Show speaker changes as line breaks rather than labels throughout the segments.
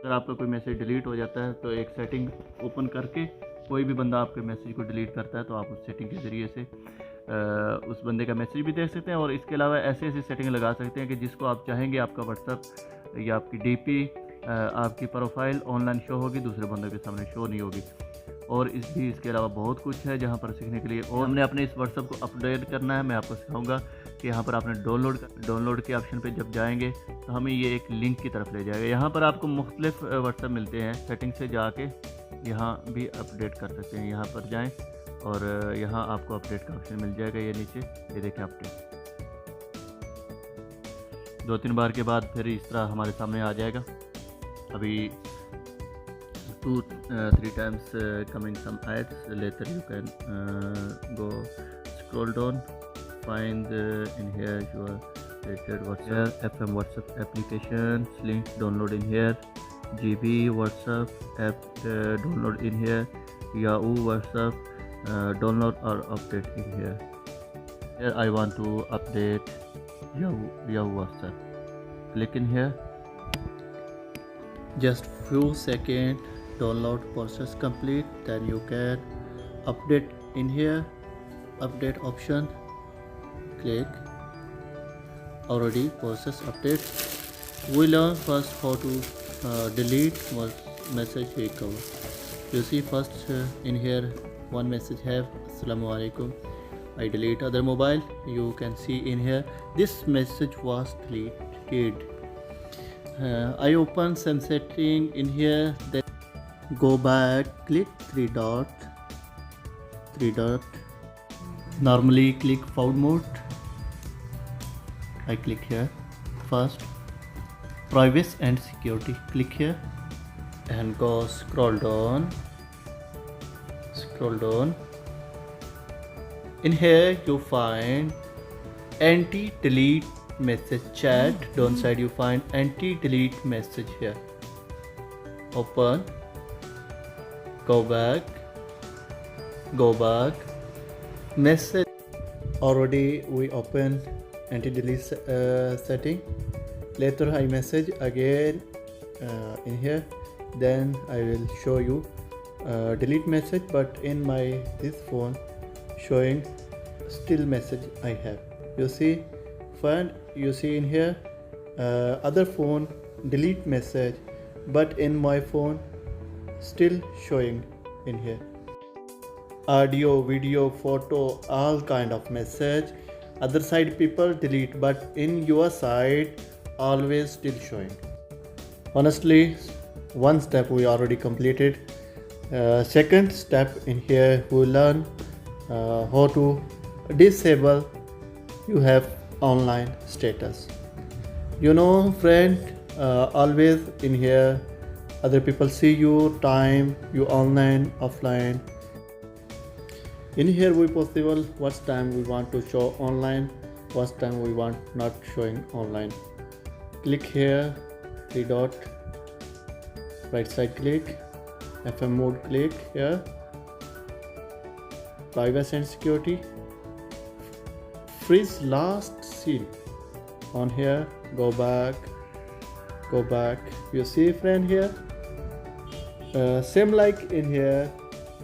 अगर आपका कोई मैसेज डिलीट हो जाता है तो एक सेटिंग ओपन करके कोई भी बंदा आपके मैसेज को डिलीट करता है तो आप उस सेटिंग के ज़रिए से उस बंदे का मैसेज भी देख सकते हैं। और इसके अलावा ऐसी ऐसी सेटिंग लगा सकते हैं कि जिसको आप चाहेंगे आपका व्हाट्सअप या आपकी डीपी आपकी प्रोफाइल ऑनलाइन शो होगी, दूसरे बंदों के सामने शो नहीं होगी। और इसके अलावा बहुत कुछ है जहाँ पर सीखने के लिए। और हमने अपने इस व्हाट्सअप को अपडेट करना है, मैं आपको सिखाऊंगा कि यहाँ पर आपने डाउनलोड के ऑप्शन पे जब जाएंगे तो हमें ये एक लिंक की तरफ ले जाएगा। यहाँ पर आपको मुख्तलिफ व्हाट्सअप मिलते हैं, सेटिंग से जाके यहाँ भी अपडेट कर सकते हैं। यहाँ पर जाएँ और यहाँ आपको अपडेट का ऑप्शन मिल जाएगा, ये नीचे ये देखें अपडेट। 2-3 बार के बाद फिर इस तरह हमारे सामने आ जाएगा। अभी 2-3 times coming some ads. Later you can go scroll down, find in here your rated WhatsApp, FM WhatsApp applications, link download in here, GB WhatsApp app download in here, Yahoo WhatsApp download or update in here. Here I want to update Yahoo WhatsApp. Click in here. Just few seconds, download process complete, then you can update in here, update option, click, already process update. We learn first how to delete message recover. You see first in here one message have Assalamu alaikum, I delete other mobile. You can see in here this message was deleted. I open some setting in here, then go back, click 3 dot, normally click forward mode. I click here first, privacy and security, click here and go scroll down. In here you find anti-delete message chat, downside you find anti-delete message here. Open, go back, message. Already we open anti-delete setting. Later I message again in here, then I will show you delete message, but in my this phone showing still message I have. You see friend, you see in here other phone delete message, but in my phone still showing in here audio, video, photo, all kind of message. Other side people delete, but in your side always still showing. Honestly, one step we already completed. Second step in here we learn how to disable you have online status. You know friend, always in here other people see you time, you online, offline. In here we possible what time we want to show online, what time we want not showing online. Click here 3 dot, right side click, FM mode click here, privacy and security, freeze last seen on here, go back. You see friend here same like in here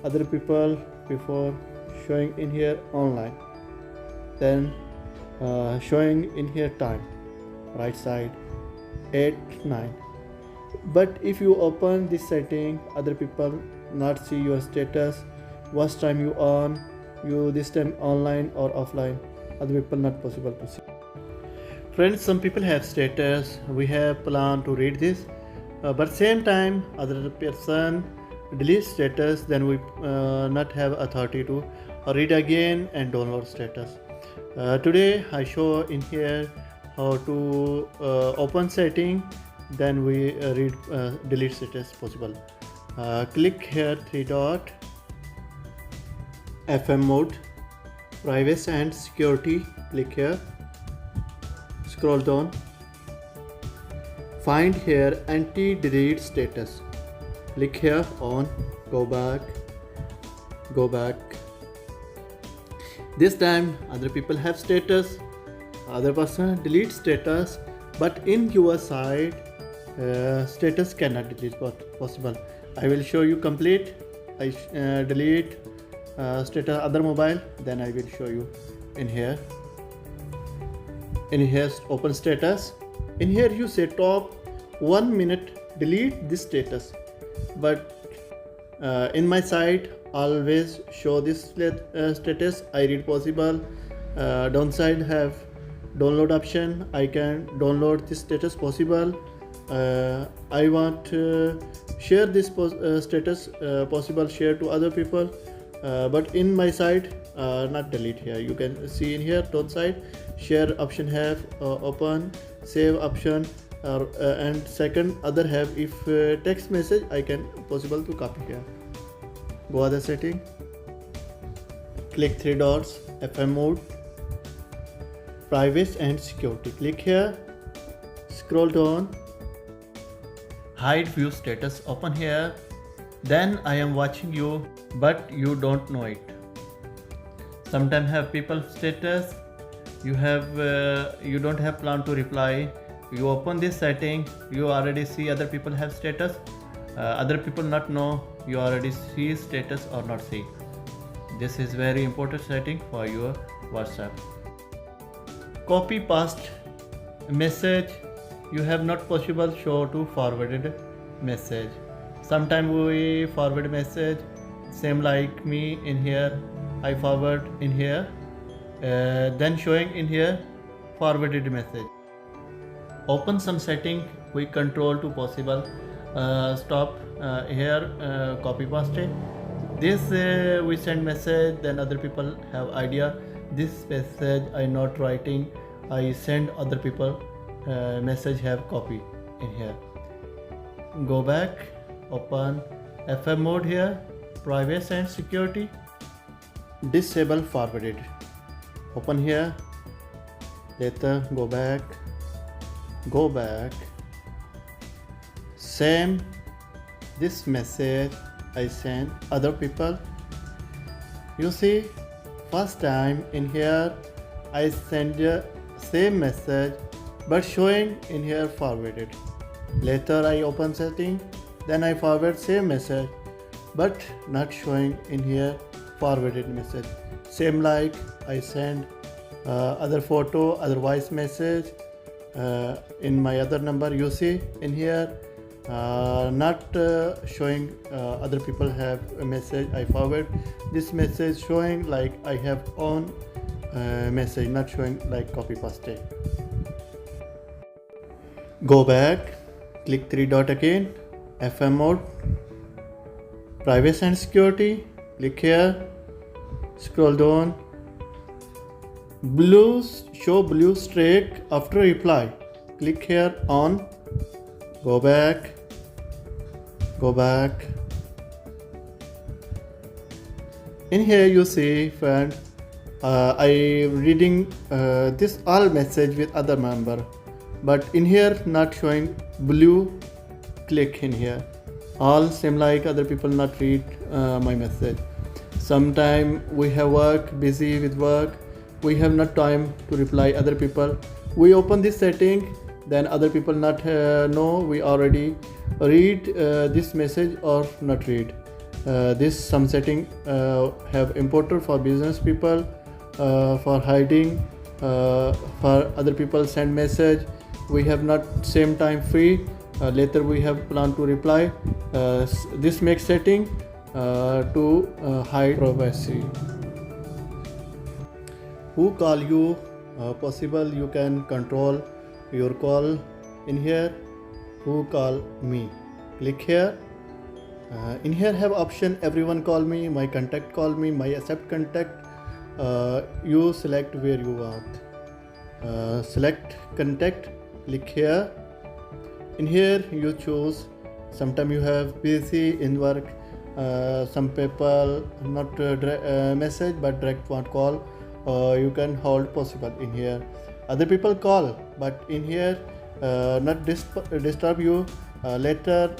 other people before showing in here online, then showing in here time, right side 8-9. But if you open this setting, other people not see your status, what time you on, you this time online or offline, other people not possible to see. Friends, some people have status, we have plan to read this, but same time other person delete status, then we not have authority to read again and download status. Today I show in here how to open setting, then we read delete status possible. Click here 3 dot, FM mode, privacy and security, click here, scroll down, find here anti-delete status, click here on, go back. This time other people have status, other person delete status, but in your side status cannot delete possible. I will show you complete. I delete status other mobile, then I will show you in here. In here open status. In here you say top 1 minute delete this status, but in my site always show this status. I read possible. Downside have download option. I can download this status possible. I want to share this status possible share to other people, but in my site not delete. Here you can see in here downside share option have open, save option, and second other have if text message I can possible to copy here. Go other setting, click 3 dots, FM mode, privacy and security. Click here, scroll down, hide view status open here. Then I am watching you, but you don't know it. Sometimes have people status, you don't have plan to reply. You open this setting, you already see other people have status, other people not know you already see status or not see. This is very important setting for your WhatsApp. Copy paste message, you have not possible show to forwarded message. Sometimes we forward message same like me in here, I forward in here, then showing in here forwarded message. Open some setting, we control to possible stop here copy paste. This we send message, then other people have idea this message I not writing, I send other people message have copy in here. Go back, open FM mode here, privacy and security, disable forwarded. Open here, later go back, same this message I send other people. You see first time in here I send the same message but showing in here forwarded. Later I open setting, then I forward same message but not showing in here forwarded message. Same like I send other photo, other voice message in my other number. You see in here not showing other people have a message I forward this message showing like I have own message, not showing like copy paste. Go back, click 3 dot again, FM mode, privacy and security, click here, scroll down, show blue streak after reply, click here on, go back, in here you see friend I reading this all message with other member, but in here not showing blue, click in here all same like other people not read my message. Sometime we have work, busy with work, we have not time to reply other people. We open this setting, then other people not know we already read this message or not read. This some setting have important for business people, for hiding, for other people send message, we have not same time free, later we have plan to reply. This makes setting to hide privacy. Who call you possible you can control your call in here. Who call me, click here, in here have option everyone call me, my contact call me, my accept contact. You select where you want, select contact, click here. In here you choose, sometime you have busy in work, some people not message but direct want call, you can hold possible in here. Other people call but in here not disturb you, later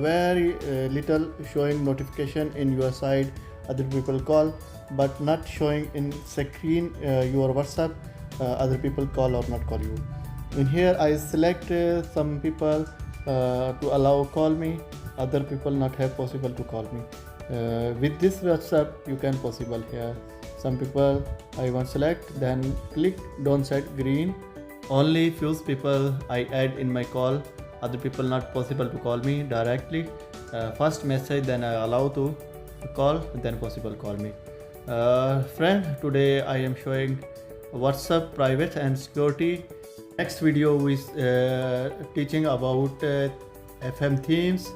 very little showing notification in your side, other people call but not showing in screen your WhatsApp other people call or not call you. In here I select some people to allow call me, other people not have possible to call me. With this WhatsApp you can possible here. Some people I want select, then click don't set green. Only few people I add in my call, other people not possible to call me directly. First message, then I allow to call, then possible call me. Friend, today I am showing WhatsApp private and security. Next video is teaching about FM themes,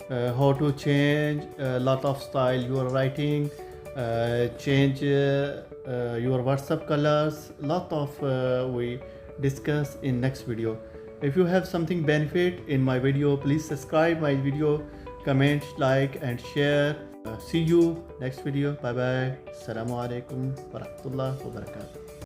how to change a lot of style you are writing, change your WhatsApp colors. Lot of we discuss in next video. If you have something benefit in my video, please subscribe my video, comment, like and share. See you next video. Bye bye. Assalamu alaikum warahmatullahi wabarakatuh.